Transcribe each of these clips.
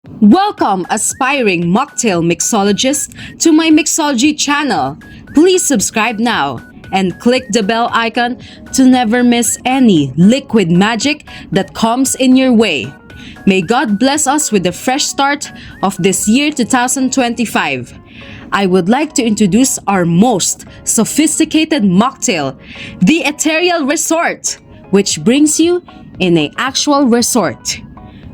Welcome, aspiring mocktail mixologist, to my mixology channel. Please subscribe now and click the bell icon to never miss any liquid magic that comes in your way. May God bless us with the fresh start of this year 2025. I would like to introduce our most sophisticated mocktail, the ETHEREAL RESORT, which brings you in an actual resort.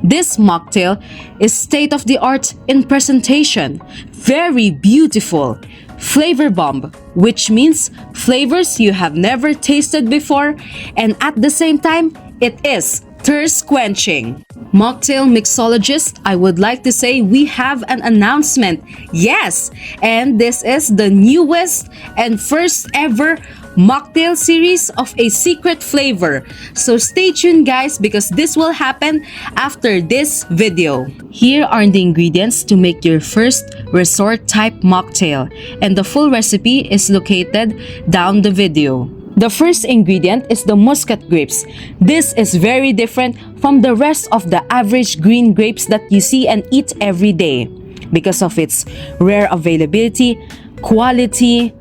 This mocktail is state-of-the-art in presentation, very beautiful, flavor bomb, which means flavors you have never tasted before, and at the same time, it is thirst quenching. Mocktail mixologist, I would like to say we have an announcement. Yes, and this is the newest and first ever mocktail series of a secret flavor. So stay tuned guys, because this will happen after this video. Here are the ingredients to make your first resort type mocktail, and the full recipe is located down the video. The first ingredient is the Muscat grapes. This is very different from the rest of the average green grapes that you see and eat every day because of its rare availability, quality,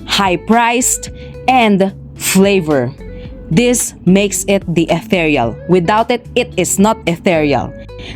high priced, and flavor. This makes it the ethereal. Without it, it is not ethereal.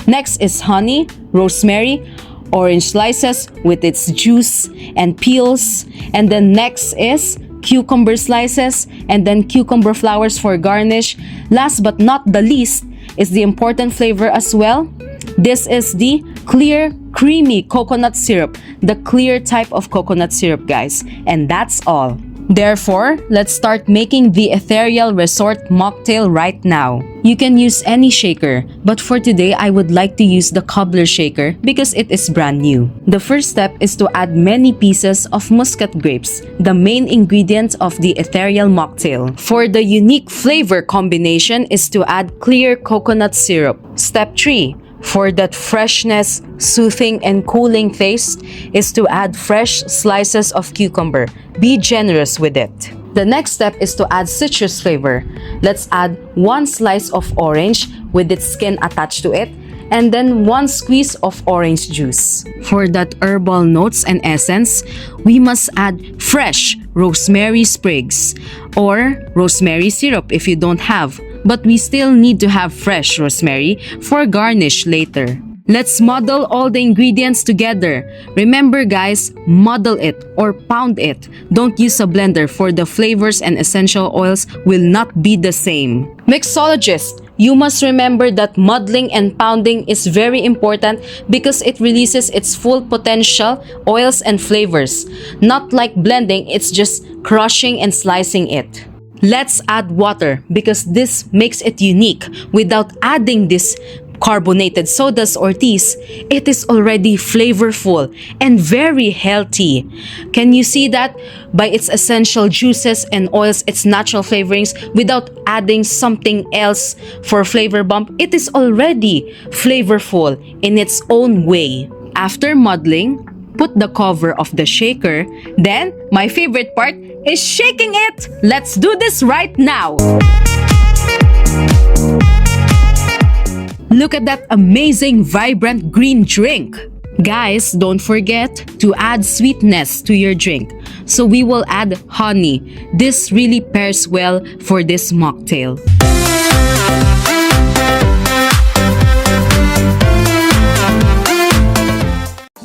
Next is honey, rosemary, orange slices with its juice and peels, and then next is cucumber slices, and then cucumber flowers for garnish. Last but not the least is the important flavor as well. This is the clear, creamy coconut syrup, the clear type of coconut syrup, guys. And that's all. Therefore, let's start making the ETHEREAL RESORT mocktail right now. You can use any shaker, but for today, I would like to use the cobbler shaker because it is brand new. The first step is to add many pieces of Muscat grapes, the main ingredient of the ETHEREAL mocktail. For the unique flavor combination is to add clear coconut syrup. Step 3. For that freshness, soothing, and cooling taste is to add fresh slices of cucumber. Be generous with it. The next step is to add citrus flavor. Let's add 1 slice of orange with its skin attached to it, and then 1 squeeze of orange juice. For that herbal notes and essence, we must add fresh rosemary sprigs or rosemary syrup if you don't have, but we still need to have fresh rosemary for garnish later. Let's muddle all the ingredients together. Remember guys, muddle it or pound it. Don't use a blender, for the flavors and essential oils will not be the same. Mixologist, you must remember that muddling and pounding is very important because it releases its full potential oils and flavors. Not like blending, it's just crushing and slicing it. Let's add water because this makes it unique. Without adding this carbonated sodas or teas, it is already flavorful and very healthy. Can you see that? By its essential juices and oils, its natural flavorings, without adding something else for flavor bump, it is already flavorful in its own way. After muddling, put the cover of the shaker. Then, my favorite part is shaking it. Let's do this right now. Look at that amazing, vibrant green drink. Guys, don't forget to add sweetness to your drink. So we will add honey. This really pairs well for this mocktail.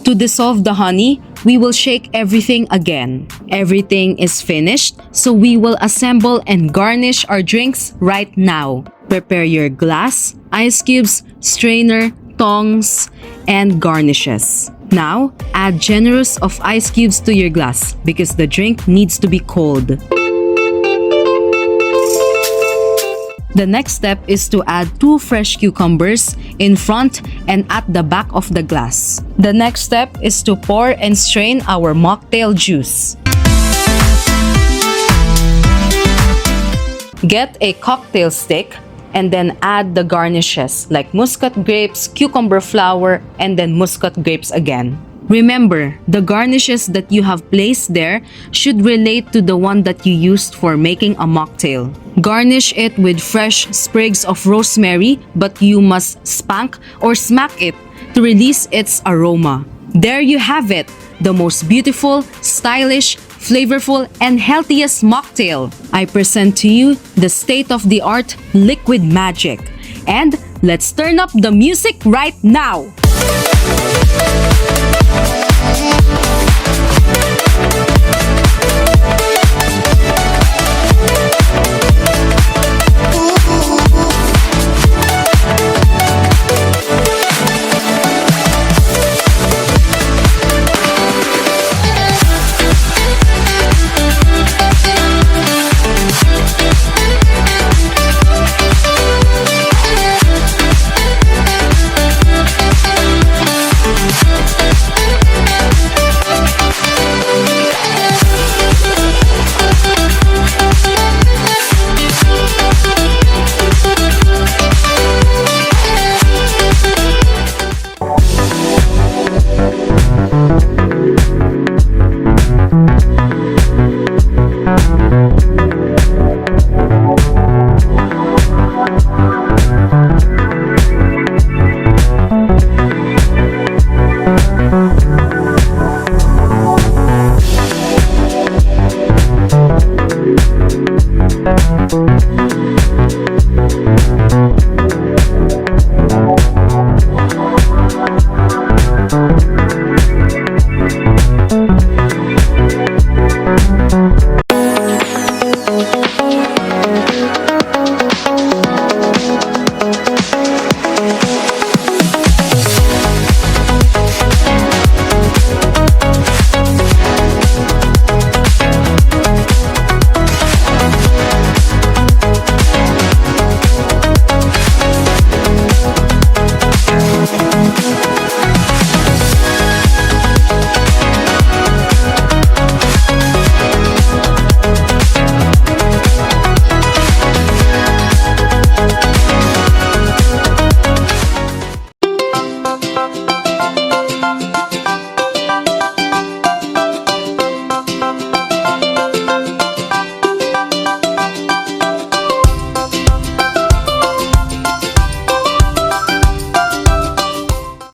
To dissolve the honey, we will shake everything again. Everything is finished, so we will assemble and garnish our drinks right now. Prepare your glass, ice cubes, strainer, tongs, and garnishes. Now, add generous of ice cubes to your glass because the drink needs to be cold. The next step is to add 2 fresh cucumbers in front and at the back of the glass. The next step is to pour and strain our mocktail juice. Get a cocktail stick and then add the garnishes like Muscat grapes, cucumber flower, and then Muscat grapes again. Remember, the garnishes that you have placed there should relate to the one that you used for making a mocktail. Garnish it with fresh sprigs of rosemary, but you must spank or smack it to release its aroma. There you have it, the most beautiful, stylish, flavorful, and healthiest mocktail. I present to you the state-of-the-art liquid magic. And let's turn up the music right now!